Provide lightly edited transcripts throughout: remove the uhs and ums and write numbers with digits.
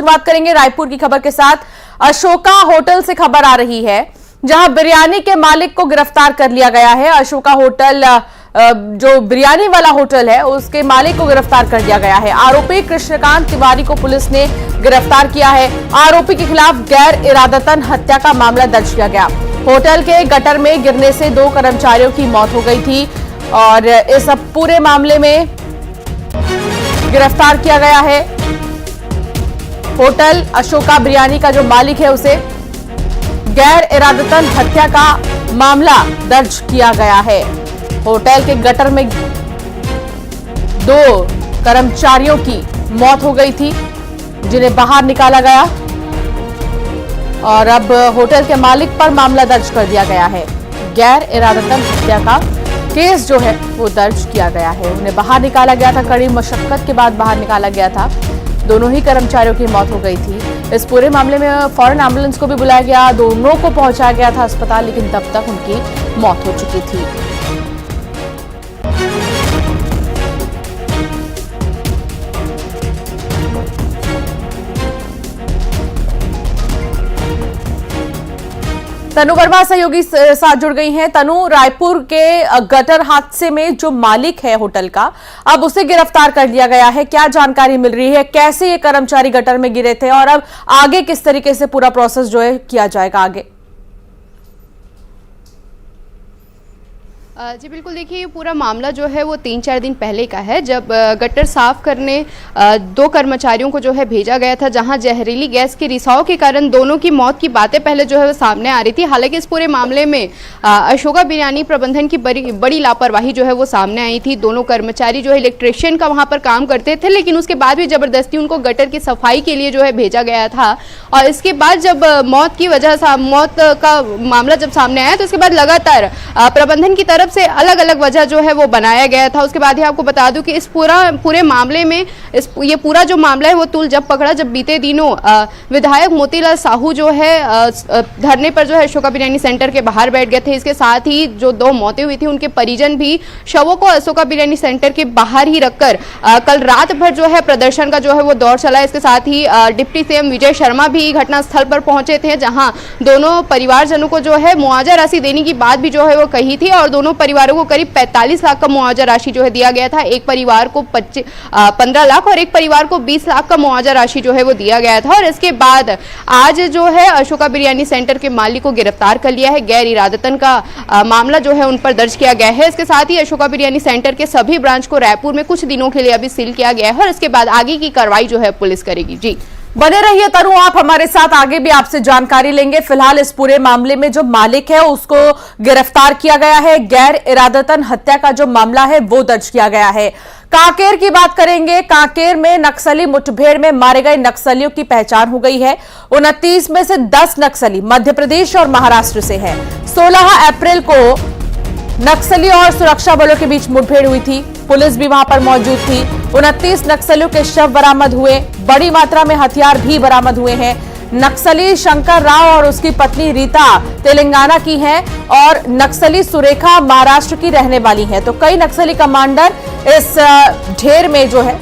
शुरुआत करेंगे रायपुर की खबर के साथ। अशोका होटल से खबर आ रही है जहां बिरयानी के मालिक को गिरफ्तार कर लिया गया है। अशोका होटल जो बिरयानी वाला होटल है उसके मालिक को गिरफ्तार कर लिया गया है। आरोपी कृष्णकांत तिवारी को पुलिस ने गिरफ्तार किया है। आरोपी के खिलाफ गैर इरादतन हत्या का मामला दर्ज किया गया। होटल के गटर में गिरने से 2 कर्मचारियों की मौत हो गई थी और इस पूरे मामले में गिरफ्तार किया गया है। होटल अशोका बिरयानी का जो मालिक है उसे गैर इरादतन हत्या का मामला दर्ज किया गया है। होटल के गटर में 2 कर्मचारियों की मौत हो गई थी जिन्हें बाहर निकाला गया और अब होटल के मालिक पर मामला दर्ज कर दिया गया है। गैर इरादतन हत्या का केस जो है वो दर्ज किया गया है। उन्हें बाहर निकाला गया था, कड़ी मशक्कत के बाद बाहर निकाला गया था। दोनों ही कर्मचारियों की मौत हो गई थी। इस पूरे मामले में फौरन एम्बुलेंस को भी बुलाया गया, दोनों को पहुंचाया गया था अस्पताल, लेकिन तब तक उनकी मौत हो चुकी थी। तनु वर्मा सहयोगी साथ जुड़ गई हैं। तनु, रायपुर के गटर हादसे में जो मालिक है होटल का, अब उसे गिरफ्तार कर लिया गया है। क्या जानकारी मिल रही है, कैसे ये कर्मचारी गटर में गिरे थे और अब आगे किस तरीके से पूरा प्रोसेस जो है किया जाएगा आगे? जी बिल्कुल, देखिए पूरा मामला जो है वो 3-4 दिन पहले का है, जब गटर साफ करने 2 कर्मचारियों को जो है भेजा गया था, जहां जहरीली गैस के रिसाव के कारण दोनों की मौत की बातें पहले जो है वो सामने आ रही थी। हालांकि इस पूरे मामले में अशोका बिरयानी प्रबंधन की बड़ी लापरवाही जो है वो सामने आई थी। दोनों कर्मचारी जो है इलेक्ट्रिशियन का वहां पर काम करते थे, लेकिन उसके बाद भी जबरदस्ती उनको गटर की सफाई के लिए जो है भेजा गया था। और इसके बाद जब मौत का मामला जब सामने आया तो उसके बाद लगातार प्रबंधन की तरफ से अलग अलग वजह जो है वो बनाया गया था। उसके बाद ही आपको बता दूं कि इस पूरे मामले में ये पूरा जो मामला है वो तूल जब पकड़ा जब बीते दिनों विधायक मोतीलाल साहू जो है धरने पर जो है अशोका बिरयानी सेंटर के बाहर बैठ गए थे। इसके साथ ही जो 2 मौतें हुई थी उनके परिजन भी शवों को अशोका बिरयानी सेंटर के बाहर ही रखकर कल रात भर जो है प्रदर्शन का जो है वो दौर चला। इसके साथ ही डिप्टी सीएम विजय शर्मा भी घटनास्थल पर पहुंचे थे, जहां दोनों परिवारजनों को जो है मुआवजा राशि देने की बात भी जो है वो कही थी और दोनों परिवारों को करीब 45 लाख का मुआवजा राशि जो है दिया गया था। एक परिवार को 15 लाख और एक परिवार को 20 लाख का मुआवजा राशि जो है वो दिया गया था। और इसके बाद आज जो है अशोका बिरयानी सेंटर के मालिक को गिरफ्तार कर लिया है। गैर इरादतन का मामला जो है उन पर दर्ज किया गया है। इसके साथ ही अशोका बिरयानी सेंटर के सभी ब्रांच को रायपुर में कुछ दिनों के लिए अभी सील किया गया है और इसके बाद आगे की कार्रवाई जो है पुलिस करेगी। जी बने रहिए तनु, आप हमारे साथ, आगे भी आपसे जानकारी लेंगे। फिलहाल इस पूरे मामले में जो मालिक है उसको गिरफ्तार किया गया है। गैर इरादतन हत्या का जो मामला है वो दर्ज किया गया है। कांकेर की बात करेंगे। कांकेर में नक्सली मुठभेड़ में मारे गए नक्सलियों की पहचान हो गई है। 29 में से 10 नक्सली मध्य प्रदेश और महाराष्ट्र से हैं। 16 अप्रैल को नक्सलियों और सुरक्षा बलों के बीच मुठभेड़ हुई थी, पुलिस भी वहां पर मौजूद थी। 29 नक्सलियों के शव बरामद हुए, बड़ी मात्रा में हथियार भी बरामद हुए हैं। नक्सली शंकर राव और उसकी पत्नी रीता तेलंगाना की हैं और नक्सली सुरेखा महाराष्ट्र की रहने वाली हैं। तो कई नक्सली कमांडर इस ढेर में जो है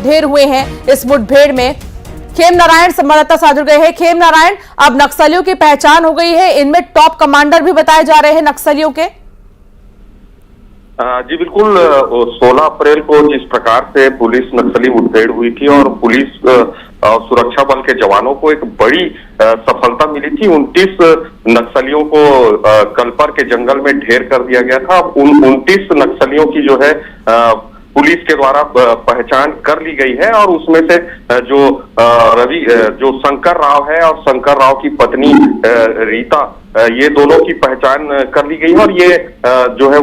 ढेर हुए हैं इस मुठभेड़ में। खेम नारायण संवाददाता साथ जुड़ गए हैं। खेम नारायण, अब नक्सलियों की पहचान हो गई है, इनमें टॉप कमांडर भी बताए जा रहे हैं नक्सलियों के। जी बिल्कुल, 16 अप्रैल को जिस प्रकार से पुलिस नक्सली मुठभेड़ हुई थी और पुलिस और सुरक्षा बल के जवानों को एक बड़ी सफलता मिली थी। 29 नक्सलियों को कलपर के जंगल में ढेर कर दिया गया था। उन 29 नक्सलियों की जो है पुलिस के द्वारा पहचान कर ली गई है और उसमें से जो शंकर राव है और शंकर राव की पत्नी रीता, ये दोनों की पहचान कर ली गई है और ये जो है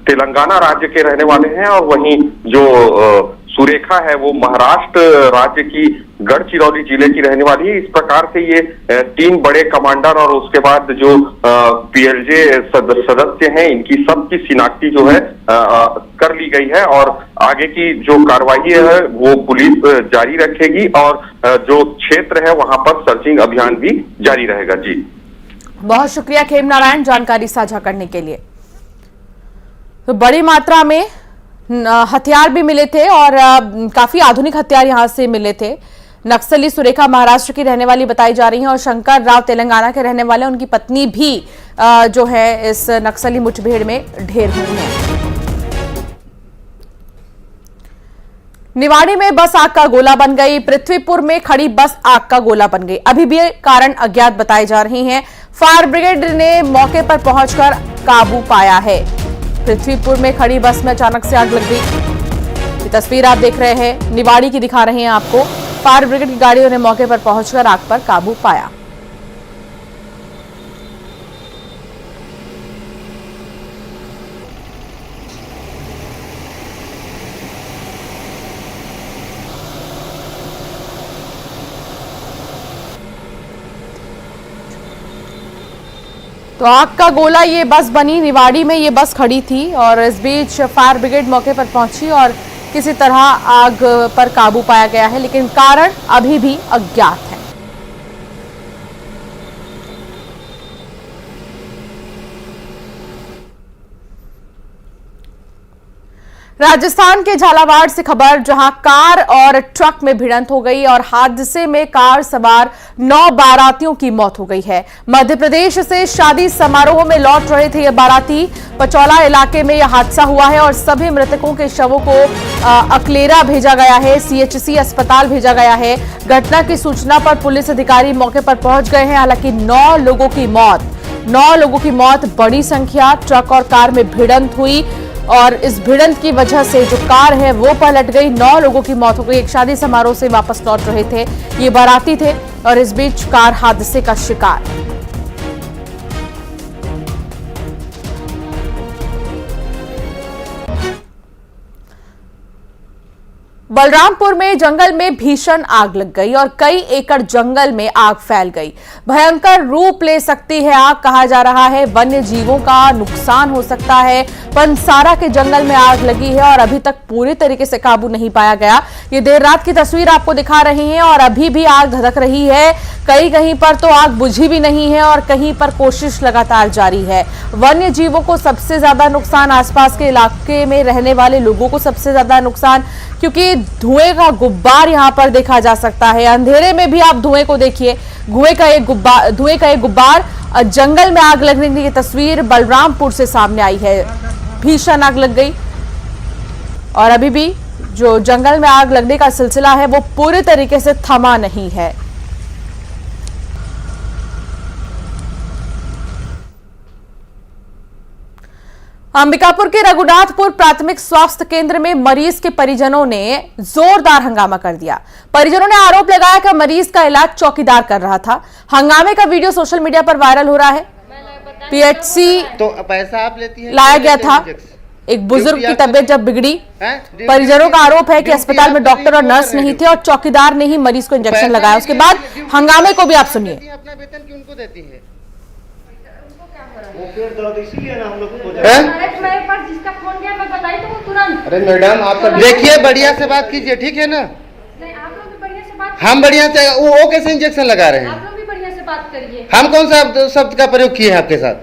तेलंगाना राज्य के रहने वाले हैं और वहीं जो सुरेखा है वो महाराष्ट्र राज्य की गढ़चिरौली जिले की रहने वाली है। इस प्रकार से ये 3 बड़े कमांडर और उसके बाद जो पीएलजे सदस्य हैं इनकी सबकी शिनाख्ती जो है कर ली गई है और आगे की जो कार्रवाई है वो पुलिस जारी रखेगी और जो क्षेत्र है वहां पर सर्चिंग अभियान भी जारी रहेगा। जी बहुत शुक्रिया खेम नारायण जानकारी साझा करने के लिए। तो बड़ी मात्रा में हथियार भी मिले थे और काफी आधुनिक हथियार यहां से मिले थे। नक्सली सुरेखा महाराष्ट्र की रहने वाली बताई जा रही है और शंकर राव तेलंगाना के रहने वाले, उनकी पत्नी भी जो है इस नक्सली मुठभेड़ में ढेर हुई है। निवाड़ी में बस आग का गोला बन गई। पृथ्वीपुर में खड़ी बस आग का गोला बन गई। अभी भी कारण अज्ञात बताए जा रहे हैं। फायर ब्रिगेड ने मौके पर पहुंचकर काबू पाया है। पृथ्वीपुर में खड़ी बस में अचानक से आग लग गई। ये तस्वीर आप देख रहे हैं, निवाड़ी की दिखा रहे हैं आपको। फायर ब्रिगेड की गाड़ियों ने मौके पर पहुंचकर आग पर काबू पाया। तो आग का गोला ये बस बनी। निवाड़ी में ये बस खड़ी थी और इस बीच फायर ब्रिगेड मौके पर पहुंची और किसी तरह आग पर काबू पाया गया है, लेकिन कारण अभी भी अज्ञात है। राजस्थान के झालावाड़ से खबर, जहां कार और ट्रक में भिड़ंत हो गई और हादसे में कार सवार 9 बारातियों की मौत हो गई है। मध्य प्रदेश से शादी समारोह में लौट रहे थे ये बाराती। पचौला इलाके में यह हादसा हुआ है और सभी मृतकों के शवों को अकलेरा भेजा गया है, सीएचसी अस्पताल भेजा गया है। घटना की सूचना पर पुलिस अधिकारी मौके पर पहुंच गए हैं। हालांकि 9 लोगों की मौत, बड़ी संख्या ट्रक और कार में भिड़ंत हुई और इस भिड़ंत की वजह से जो कार है वो पलट गई। 9 लोगों की मौत हो गई। एक शादी समारोह से वापस लौट रहे थे ये बाराती थे और इस बीच कार हादसे का शिकार। बलरामपुर में जंगल में भीषण आग लग गई और कई एकड़ जंगल में आग फैल गई। भयंकर रूप ले सकती है आग, कहा जा रहा है। वन्य जीवों का नुकसान हो सकता है। पंसारा के जंगल में आग लगी है और अभी तक पूरी तरीके से काबू नहीं पाया गया। ये देर रात की तस्वीर आपको दिखा रहे हैं और अभी भी आग धधक रही है। कहीं पर तो आग बुझी भी नहीं है और कहीं पर कोशिश लगातार जारी है। वन्य जीवों को सबसे ज्यादा नुकसान, आसपास के इलाके में रहने वाले लोगों को सबसे ज्यादा नुकसान, क्योंकि धुएं का गुब्बार यहां पर देखा जा सकता है। अंधेरे में भी आप धुएं को देखिए, धुएं का एक गुब्बार। जंगल में आग लगने की तस्वीर बलरामपुर से सामने आई है। भीषण आग लग गई और अभी भी जो जंगल में आग लगने का सिलसिला है वो पूरे तरीके से थमा नहीं है। अंबिकापुर के रघुनाथपुर प्राथमिक स्वास्थ्य केंद्र में मरीज के परिजनों ने जोरदार हंगामा कर दिया। परिजनों ने आरोप लगाया कि मरीज का इलाज चौकीदार कर रहा था। हंगामे का वीडियो सोशल मीडिया पर वायरल हो रहा है। पीएचसी तो पैसा आप लेती हैं, लाया गया था। एक बुजुर्ग की तबीयत जब बिगड़ी, परिजनों का आरोप है कि अस्पताल में डॉक्टर और नर्स नहीं थे और चौकीदार ने ही मरीज को इंजेक्शन लगाया। उसके बाद हंगामे को भी आप सुनिए। अपना वेतन क्यों उनको देती है? जिसका फोन गया मैं बताई तो वो तुरंत। अरे मैडम आप देखिए, बढ़िया से बात कीजिए, ठीक है ना? नहीं, आप लोग भी बढ़िया से बात, हम बढ़िया से, वो कैसे इंजेक्शन लगा रहे हैं? आप लोग भी बढ़िया से बात करिए। हम कौन सा शब्द का प्रयोग किए हैं आपके साथ?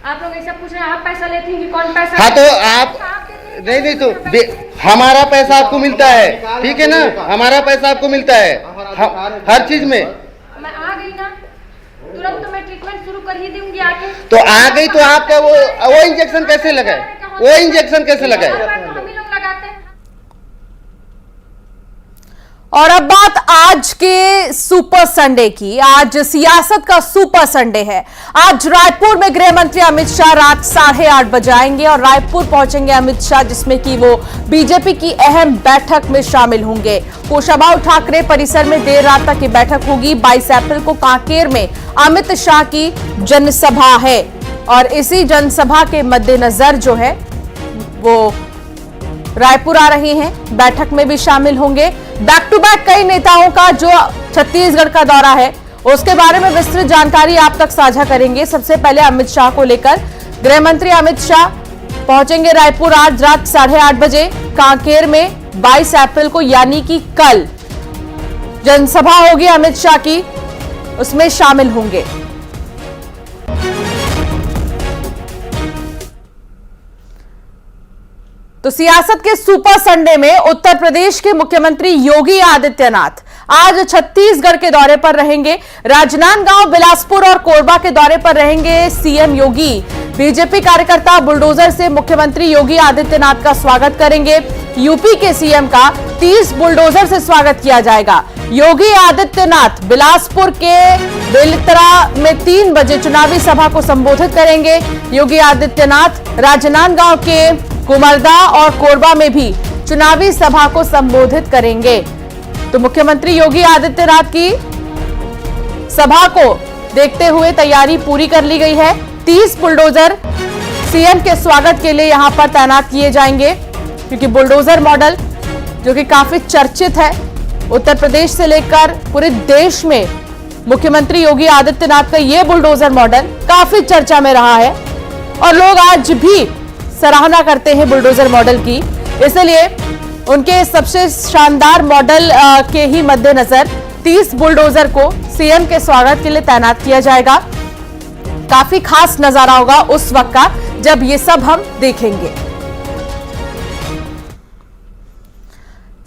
आप लोग ऐसा पूछ रहे हैं, आप पैसा लेती हैं कि कौन पैसा? हाँ तो आप नहीं तो हमारा पैसा आपको मिलता है, ठीक है ना? हमारा पैसा आपको मिलता है हर चीज में। मैं आ गई ना, तुरंत तो मैं ट्रीटमेंट शुरू कर ही दूंगी आके। तो आ गई तो आपका वो इंजेक्शन कैसे लगाए? वो इंजेक्शन कैसे लगाए? हम ही लोग लगाते हैं। और अब बात आज के सुपर संडे की। आज सियासत का सुपर संडे है। आज रायपुर में गृह मंत्री अमित शाह रात 8:30 बजे आएंगे और रायपुर पहुंचेंगे अमित शाह, जिसमें कि वो बीजेपी की अहम बैठक में शामिल होंगे। कुशाभाऊ ठाकरे परिसर में देर रात तक ये बैठक होगी। 22 अप्रैल को कांकेर में अमित शाह की जनसभा है और इसी जनसभा के मद्देनजर जो है वो रायपुर आ रहे हैं, बैठक में भी शामिल होंगे। बैक टू बैक कई नेताओं का जो छत्तीसगढ़ का दौरा है उसके बारे में विस्तृत जानकारी आप तक साझा करेंगे। सबसे पहले अमित शाह को लेकर गृह मंत्री अमित शाह पहुंचेंगे रायपुर आज रात 8:30 बजे। कांकेर में 22 अप्रैल को यानी कि कल जनसभा होगी अमित शाह की, उसमें शामिल होंगे। तो सियासत के सुपर संडे में उत्तर प्रदेश के मुख्यमंत्री योगी आदित्यनाथ आज छत्तीसगढ़ के दौरे पर रहेंगे। राजनांदगांव, बिलासपुर और कोरबा के दौरे पर रहेंगे सीएम योगी। बीजेपी कार्यकर्ता बुलडोजर से मुख्यमंत्री योगी आदित्यनाथ का स्वागत करेंगे। यूपी के सीएम का 30 बुलडोजर से स्वागत किया जाएगा। योगी आदित्यनाथ बिलासपुर के बेलतरा में 3 बजे चुनावी सभा को संबोधित करेंगे। योगी आदित्यनाथ राजनांदगांव के कुमरदा और कोरबा में भी चुनावी सभा को संबोधित करेंगे। तो मुख्यमंत्री योगी आदित्यनाथ की सभा को देखते हुए तैयारी पूरी कर ली गई है। 30 बुलडोजर सीएम के स्वागत के लिए यहां पर तैनात किए जाएंगे, क्योंकि बुलडोजर मॉडल जो कि काफी चर्चित है, उत्तर प्रदेश से लेकर पूरे देश में मुख्यमंत्री योगी आदित्यनाथ का यह बुलडोजर मॉडल काफी चर्चा में रहा है और लोग आज भी सराहना करते हैं बुलडोजर मॉडल की। इसलिए उनके सबसे शानदार मॉडल के ही मद्देनजर 30 बुलडोजर को सीएम के स्वागत के लिए तैनात किया जाएगा। काफी खास नजारा होगा उस वक्त का जब ये सब हम देखेंगे।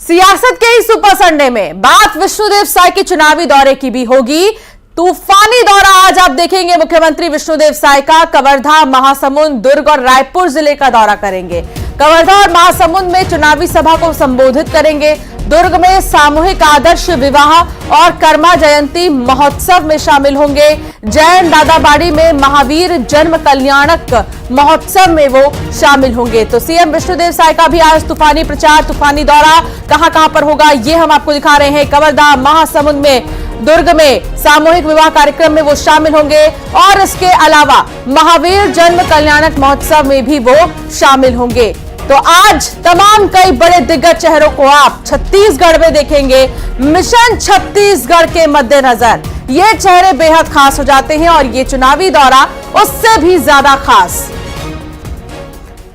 सियासत के इस सुपर संडे में बात विष्णुदेव साय के चुनावी दौरे की भी होगी। तूफानी दौरा आज आप देखेंगे मुख्यमंत्री विष्णुदेव साय का। कवर्धा, महासमुंद, दुर्ग और रायपुर जिले का दौरा करेंगे। कवर्धा और महासमुंद में चुनावी सभा को संबोधित करेंगे। दुर्ग में सामूहिक आदर्श विवाह और कर्मा जयंती महोत्सव में शामिल होंगे। जैन दादाबाड़ी में महावीर जन्म कल्याणक महोत्सव में वो शामिल होंगे। तो सीएम विष्णुदेव साय का भी आज तूफानी प्रचार, तूफानी दौरा कहां पर होगा ये हम आपको दिखा रहे हैं। कवर्धा, महासमुंद में, दुर्ग में सामूहिक विवाह कार्यक्रम में वो शामिल होंगे और इसके अलावा महावीर जन्म कल्याणक महोत्सव में भी वो शामिल होंगे। तो आज तमाम कई बड़े दिग्गज चेहरों को आप छत्तीसगढ़ में देखेंगे। मिशन छत्तीसगढ़ के मद्देनजर ये चेहरे बेहद खास हो जाते हैं और ये चुनावी दौरा उससे भी ज्यादा खास।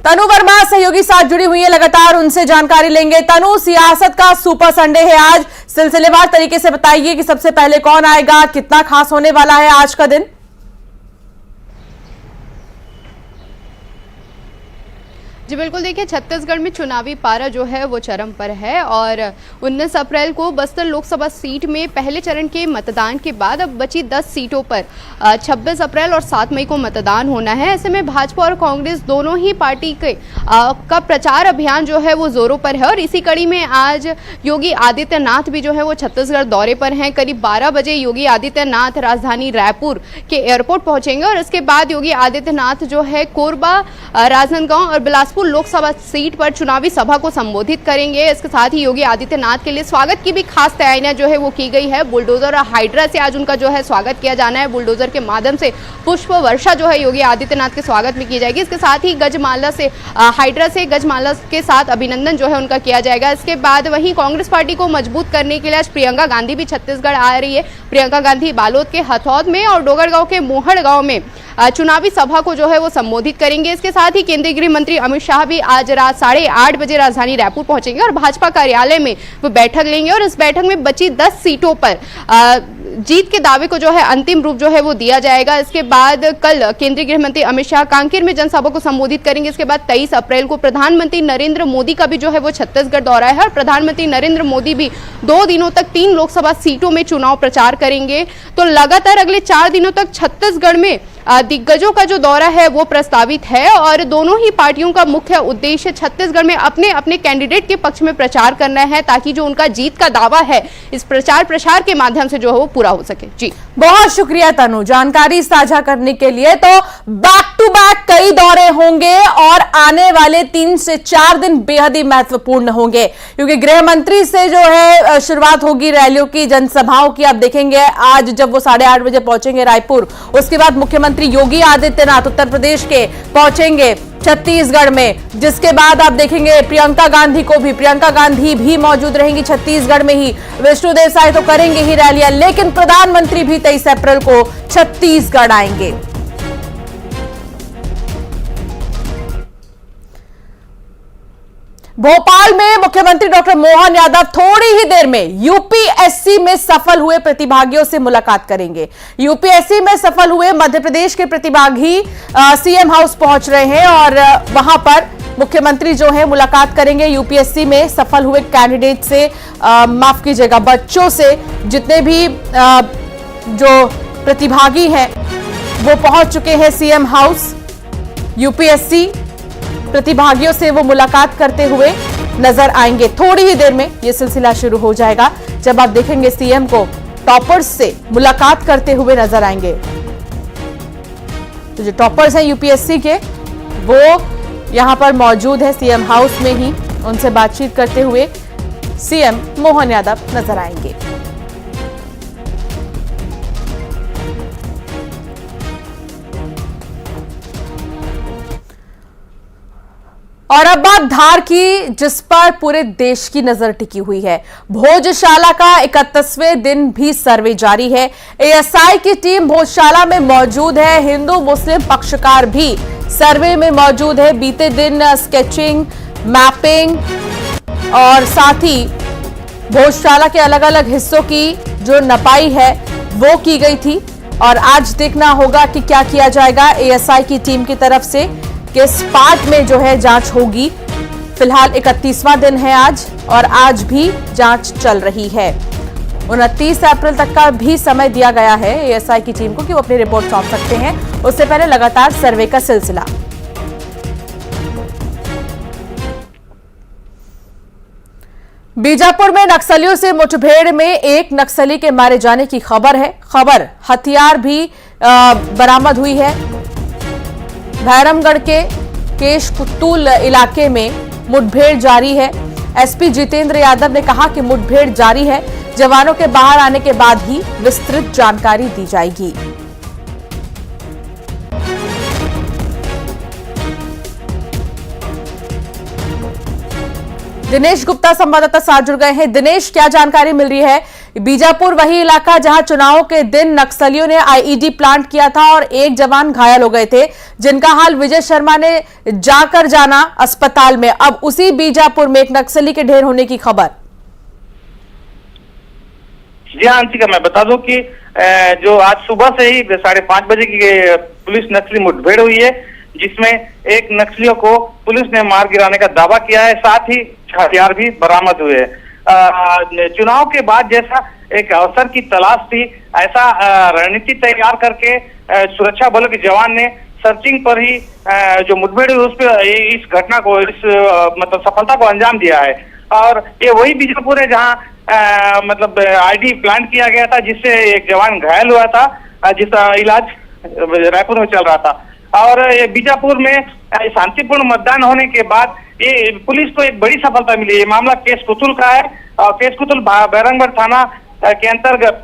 तनु वर्मा सहयोगी साथ जुड़ी हुई है, लगातार उनसे जानकारी लेंगे। तनु, सियासत का सुपर संडे है आज, सिलसिलेवार तरीके से बताइए कि सबसे पहले कौन आएगा, कितना खास होने वाला है आज का दिन? जी बिल्कुल, देखिए छत्तीसगढ़ में चुनावी पारा जो है वो चरम पर है और 19 अप्रैल को बस्तर लोकसभा सीट में पहले चरण के मतदान के बाद अब बची 10 सीटों पर 26 अप्रैल और 7 मई को मतदान होना है। ऐसे में भाजपा और कांग्रेस दोनों ही पार्टी के का प्रचार अभियान जो है वो जोरों पर है और इसी कड़ी में आज योगी आदित्यनाथ भी जो है वो छत्तीसगढ़ दौरे पर हैं। करीब 12 बजे योगी आदित्यनाथ राजधानी रायपुर के एयरपोर्ट पहुंचेंगे और इसके बाद योगी आदित्यनाथ जो है कोरबा, राजनांदगांव और बिलासपुर लोकसभा सीट पर चुनावी सभा को संबोधित करेंगे। इसके साथ ही योगी आदित्यनाथ के लिए स्वागत की भी खास तैयारियां जो है वो की गई है। बुलडोजर और हाइड्रा से आज उनका जो है स्वागत किया जाना है। बुलडोजर के माध्यम से पुष्प वर्षा जो है योगी आदित्यनाथ के स्वागत में की जाएगी। इसके साथ ही गजमाला से, हाइड्रा से गजमाला के साथ अभिनंदन जो है उनका किया जाएगा। इसके बाद वहीं कांग्रेस पार्टी को मजबूत करने के लिए आज प्रियंका गांधी भी छत्तीसगढ़ आ रही है। प्रियंका गांधी बालोद के हथौद में और डोगरगांव के मोहड़ गांव में चुनावी सभा को जो है वो संबोधित करेंगे। इसके साथ ही केंद्रीय गृह मंत्री अमित शाह भी आज रात 8:30 बजे राजधानी रायपुर पहुंचेंगे और भाजपा कार्यालय में वो बैठक लेंगे और इस बैठक में बची 10 सीटों पर जीत के दावे को जो है अंतिम रूप जो है वो दिया जाएगा। इसके बाद कल केंद्रीय गृह मंत्री अमित शाह कांकेर में जनसभा को संबोधित करेंगे। इसके बाद 23 अप्रैल को प्रधानमंत्री नरेंद्र मोदी का भी जो है वो छत्तीसगढ़ दौरा है और प्रधानमंत्री नरेंद्र मोदी भी 2 दिनों तक 3 लोकसभा सीटों में चुनाव प्रचार करेंगे। तो लगातार अगले 4 दिनों तक छत्तीसगढ़ में दिग्गजों का जो दौरा है वो प्रस्तावित है और दोनों ही पार्टियों का मुख्य उद्देश्य छत्तीसगढ़ में अपने अपने कैंडिडेट के पक्ष में प्रचार करना है, ताकि जो उनका जीत का दावा है इस प्रचार प्रसार के माध्यम से जो है वो पूरा हो सके। जी बहुत शुक्रिया तनु, जानकारी साझा करने के लिए। तो बैक टू बैक कई दौरे होंगे और आने वाले 3 से 4 दिन बेहद ही महत्वपूर्ण होंगे, क्योंकि गृह मंत्री से जो है शुरुआत होगी रैलियों की, जनसभाओं की। आप देखेंगे आज जब वो 8:30 बजे पहुंचेंगे रायपुर, उसके बाद मुख्यमंत्री योगी आदित्यनाथ उत्तर प्रदेश के पहुंचेंगे छत्तीसगढ़ में, जिसके बाद आप देखेंगे प्रियंका गांधी भी मौजूद रहेंगी छत्तीसगढ़ में ही। विष्णुदेव साय तो करेंगे ही रैलियां, लेकिन प्रधानमंत्री भी 23 अप्रैल को छत्तीसगढ़ आएंगे। भोपाल में मुख्यमंत्री डॉक्टर मोहन यादव थोड़ी ही देर में यूपीएससी में सफल हुए प्रतिभागियों से मुलाकात करेंगे। यूपीएससी में सफल हुए मध्य प्रदेश के प्रतिभागी सीएम हाउस पहुंच रहे हैं और वहां पर मुख्यमंत्री जो है मुलाकात करेंगे यूपीएससी में सफल हुए कैंडिडेट से, माफ कीजिएगा बच्चों से। जितने भी जो प्रतिभागी हैं वो पहुंच चुके हैं सीएम हाउस। यूपीएससी प्रतिभागियों से वो मुलाकात करते हुए नजर आएंगे। थोड़ी ही देर में ये सिलसिला शुरू हो जाएगा जब आप देखेंगे सीएम को टॉपर्स से मुलाकात करते हुए नजर आएंगे। तो जो टॉपर्स हैं यूपीएससी के वो यहां पर मौजूद है सीएम हाउस में ही। उनसे बातचीत करते हुए सीएम मोहन यादव नजर आएंगे। और अब बात धार की, जिस पर पूरे देश की नजर टिकी हुई है। भोजशाला का 31वें दिन भी सर्वे जारी है। एएसआई की टीम भोजशाला में मौजूद है। हिंदू मुस्लिम पक्षकार भी सर्वे में मौजूद है। बीते दिन स्केचिंग, मैपिंग और साथ ही भोजशाला के अलग अलग हिस्सों की जो नपाई है वो की गई थी। और आज देखना होगा कि क्या किया जाएगा एएसआई की टीम की तरफ से, किस पार्ट में जो है जांच होगी। फिलहाल 31वां दिन है आज और आज भी जांच चल रही है। 29 अप्रैल तक का भी समय दिया गया है एएसआई की टीम को कि वो अपनी रिपोर्ट सौंप सकते हैं। उससे पहले लगातार सर्वे का सिलसिला। बीजापुर में नक्सलियों से मुठभेड़ में एक नक्सली के मारे जाने की खबर है। हथियार भी बरामद हुई है। भैरमगढ़ के केशकुतुल इलाके में मुठभेड़ जारी है। एसपी जितेंद्र यादव ने कहा कि मुठभेड़ जारी है। जवानों के बाहर आने के बाद ही विस्तृत जानकारी दी जाएगी। दिनेश गुप्ता संवाददाता साथ जुड़ गए हैं। दिनेश, क्या जानकारी मिल रही है? बीजापुर वही इलाका जहां चुनाव के दिन नक्सलियों ने आईईडी प्लांट किया था और एक जवान घायल हो गए थे, जिनका हाल विजय शर्मा ने जाकर जाना अस्पताल में। अब उसी बीजापुर में एक नक्सली के ढेर होने की खबर। जी हाँ अंशिका, मैं बता दूं कि जो आज सुबह से ही 5:30 बजे की पुलिस नक्सली मुठभेड़ हुई है, जिसमें एक नक्सलियों को पुलिस ने मार गिराने का दावा किया है। साथ ही हथियार भी बरामद हुए हैं। चुनाव के बाद जैसा एक अवसर की तलाश थी, ऐसा रणनीति तैयार करके सुरक्षा बलों के जवान ने सर्चिंग पर ही जो मुठभेड़ हुई उस पर इस घटना को, इस मतलब सफलता को अंजाम दिया है। और ये वही बीजापुर है जहां मतलब आईडी प्लांट किया गया था, जिससे एक जवान घायल हुआ था, जिसका इलाज रायपुर में चल रहा था। और बीजापुर में शांतिपूर्ण मतदान होने के बाद ये पुलिस को एक बड़ी सफलता मिली। ये मामला केशकुतुल का है और केशकुतुल बैरंगगढ़ थाना के अंतर्गत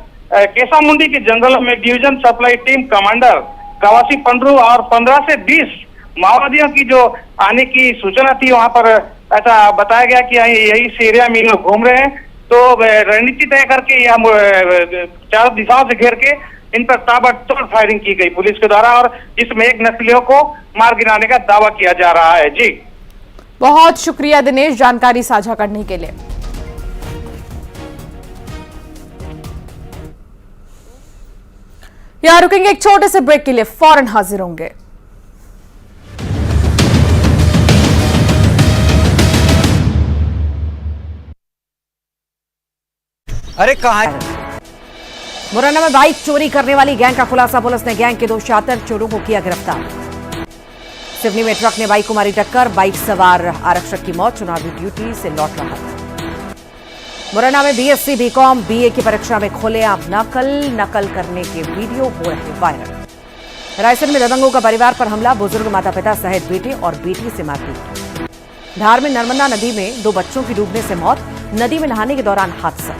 केसामुंडी के जंगलों में division supply team commander Kawasi Pandru और 15 से 20 माओवादियों की जो आने की सूचना थी, वहां पर ऐसा बताया गया कि यही इस एरिया में लोग घूम रहे हैं। तो रणनीति तय करके यह चारों दिशाओं से घेर के इन पर ताबड़तोड़ फायरिंग की गई पुलिस के द्वारा, और इसमें एक नक्सलियों को मार गिराने का दावा किया जा रहा है। जी बहुत शुक्रिया दिनेश जानकारी साझा करने के लिए। यहां रुकेंगे एक छोटे से ब्रेक के लिए, फौरन हाजिर होंगे। अरे कहां है? मुरैना में बाइक चोरी करने वाली गैंग का खुलासा। पुलिस ने गैंग के 2 शातिर चोरों को किया गिरफ्तार। सिवनी में ट्रक ने बाइक को मारी टक्कर, बाइक सवार आरक्षक की मौत, चुनावी ड्यूटी से लौट रहा था। मुरैना में बीएससी, बीकॉम, बीए की परीक्षा में खुलेआम नकल करने के वीडियो हो रहे वायरल। रायसेन में दबंगों का परिवार पर हमला, बुजुर्ग माता पिता सहित बेटे और बेटी से मारपीट। धार में नर्मदा नदी में 2 बच्चों की डूबने से मौत, नदी में नहाने के दौरान हादसा।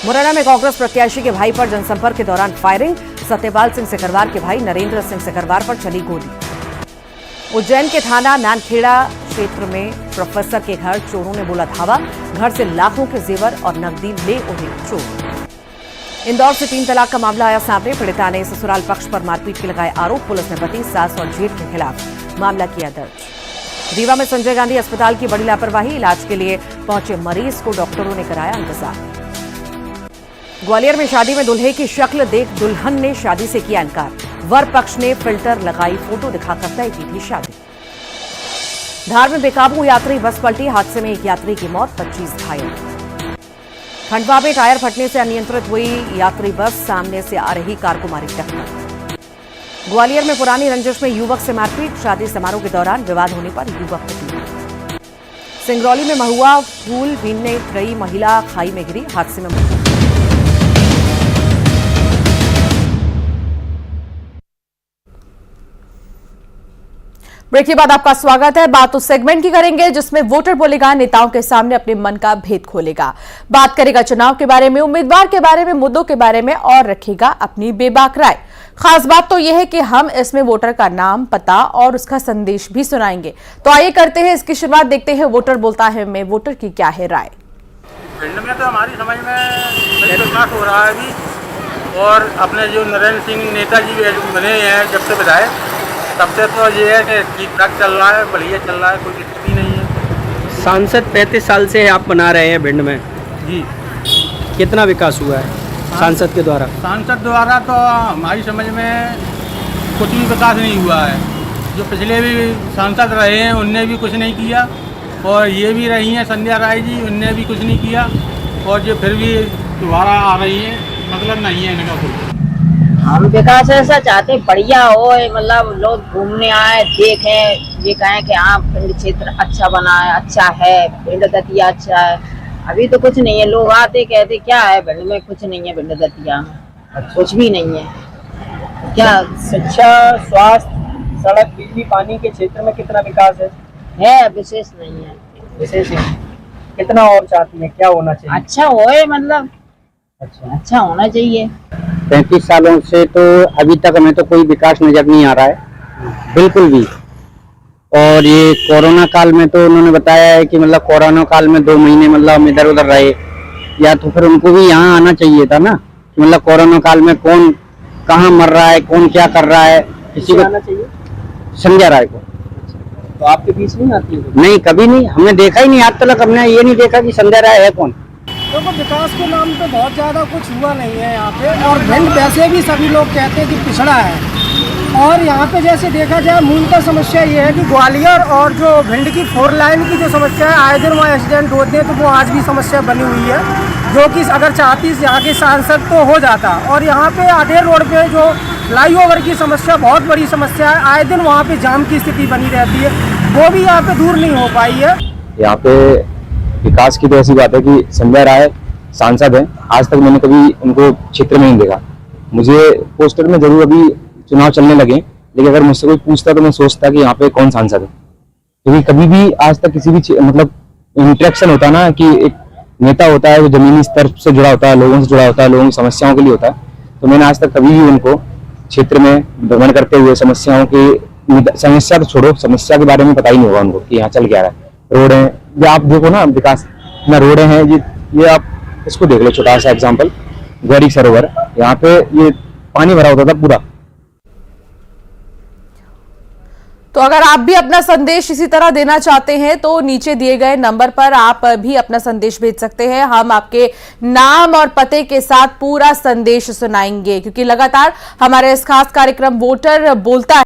मुरैना में कांग्रेस प्रत्याशी के भाई पर जनसंपर्क के दौरान फायरिंग, सत्यपाल सिंह सिकरवार के भाई नरेंद्र सिंह सिकरवार पर चली गोली। उज्जैन के थाना नानखेड़ा क्षेत्र में प्रोफेसर के घर चोरों ने बोला धावा, घर से लाखों के जेवर और नकदी ले उड़े चोर। इंदौर से 3 तलाक का मामला आया सामने, पीड़िता ने ससुराल पक्ष पर मारपीट के लगाए आरोप। पुलिस ने पति, सास और जेठ के खिलाफ मामला किया दर्ज। रीवा में संजय गांधी अस्पताल की बड़ी लापरवाही, इलाज के लिए पहुंचे मरीज को डॉक्टरों ने कराया इंतजार। ग्वालियर में शादी में दूल्हे की शक्ल देख दुल्हन ने शादी से किया इनकार, वर पक्ष ने फिल्टर लगाई फोटो दिखाकर तय की थी शादी। धार में बेकाबू यात्री बस पलटी, हादसे में एक यात्री की मौत, 25 घायल। खंडवा में टायर फटने से अनियंत्रित हुई यात्री बस, सामने से आ रही कार को मारी टक्कर। ग्वालियर में पुरानी रंजिश में युवक से मारपीट, शादी समारोह के दौरान विवाद होने पर युवक को पीटा। सिंगरौली में महुआ फूल बीनने गई महिला खाई में गिरी, हादसे में मौत। ब्रेक के बाद आपका स्वागत है। बात उस सेगमेंट की करेंगे जिसमें वोटर बोलेगा, नेताओं के सामने अपने मन का भेद खोलेगा, बात करेगा चुनाव के बारे में, उम्मीदवार के बारे में, मुद्दों के बारे में और रखेगा अपनी बेबाक राय। खास बात तो यह है कि हम इसमें वोटर का नाम, पता और उसका संदेश भी सुनाएंगे। तो आइए करते हैं इसकी शुरुआत, देखते हैं वोटर बोलता है में वोटर की क्या है राय। भिंड में तो हमारी समझ में विकास हो रहा है अभी, और अपने जो नरेंद्र सिंह नेताजी बने हैं जब से विधायक, तब से तो ये है कि ठीक ठाक चल रहा है, बढ़िया चल रहा है, कोई दिक्कत ही नहीं है। सांसद 35 साल से आप बना रहे हैं भिंड में जी, कितना विकास हुआ है सांसद के द्वारा? सांसद द्वारा तो हमारी समझ में कुछ भी विकास नहीं हुआ है। जो पिछले भी सांसद रहे हैं उनने भी कुछ नहीं किया, और ये भी रही हैं संध्या राय जी, उनने भी कुछ नहीं किया, और जो फिर भी दोबारा आ रही हैं, मतलब नहीं है इनका कुछ। हम विकास ऐसा चाहते बढ़िया हो, मतलब लोग घूमने आए, देखें, ये कहें कि हाँ भिंड क्षेत्र अच्छा बना है, अच्छा है, भिंड दतिया अच्छा है। अभी तो कुछ नहीं है, लोग आते कहते क्या है भिंड में, कुछ नहीं है भिंड दतिया में, कुछ भी नहीं है। क्या शिक्षा, स्वास्थ्य, सड़क, बिजली, पानी के क्षेत्र में कितना विकास है? विशेष नहीं है। विशेष कितना और चाहती है, क्या होना चाहिए? अच्छा होए, मतलब अच्छा होना चाहिए। 35 सालों से तो अभी तक हमें तो कोई विकास नजर नहीं आ रहा है बिल्कुल भी। और ये कोरोना काल में तो उन्होंने बताया है कि मतलब कोरोना काल में 2 महीने मतलब हम इधर उधर रहे, या तो फिर उनको भी यहाँ आना चाहिए था ना, मतलब कोरोना काल में कौन कहाँ मर रहा है, कौन क्या कर रहा है, किसी को आना चाहिए। संजय राय को। तो आपके बीच नहीं आती है? नहीं, कभी नहीं, हमने देखा ही नहीं, आज तक हमने ये नहीं देखा कि संजय राय है कौन। तो विकास के नाम पे बहुत ज़्यादा कुछ हुआ नहीं है यहाँ पे, और भिंड वैसे भी सभी लोग कहते हैं कि पिछड़ा है। और यहाँ पे जैसे देखा जाए मूलतः समस्या ये है कि ग्वालियर और जो भिंड की 4 लाइन की जो समस्या है, आए दिन वहाँ एक्सीडेंट होते हैं, तो वो आज भी समस्या बनी हुई है, जो कि अगर चाहती यहाँ के सांसद तो हो जाता। और यहाँ पे आधेर रोड पे जो फ्लाईओवर की समस्या बहुत बड़ी समस्या है, आए दिन वहाँ पे जाम की स्थिति बनी रहती है, वो भी यहाँ पे दूर नहीं हो पाई है। यहाँ पे विकास की तो ऐसी बात है कि संजय राय सांसद हैं, आज तक मैंने कभी उनको क्षेत्र में नहीं देखा। मुझे पोस्टर में जरूर अभी चुनाव चलने लगे, लेकिन अगर मुझसे कोई पूछता तो मैं सोचता कि यहाँ पे कौन सांसद है, क्योंकि कभी भी आज तक किसी भी मतलब इंटरेक्शन होता ना कि एक नेता होता है जो जमीनी स्तर से जुड़ा होता है, लोगों से जुड़ा होता है, लोगों की समस्याओं के लिए होता है, तो मैंने आज तक कभी भी उनको क्षेत्र में भ्रमण करते हुए समस्याओं की समस्या तो छोड़ो, समस्या के बारे में पता ही नहीं होगा उनको कि यहाँ चल क्या रहा है। रोड है, ये आप देखो ना विकास ना, रोड हैं, ये आप इसको देख लो, छोटा सा एग्जांपल, गौरी सरोवर, यहाँ पे ये पानी भरा होता था पूरा। तो अगर आप भी अपना संदेश इसी तरह देना चाहते हैं तो नीचे दिए गए नंबर पर आप भी अपना संदेश भेज सकते हैं। हम आपके नाम और पते के साथ पूरा संदेश सुनाएंगे, क्योंकि लगातार हमारे इस खास कार्यक्रम वोटर बोलता है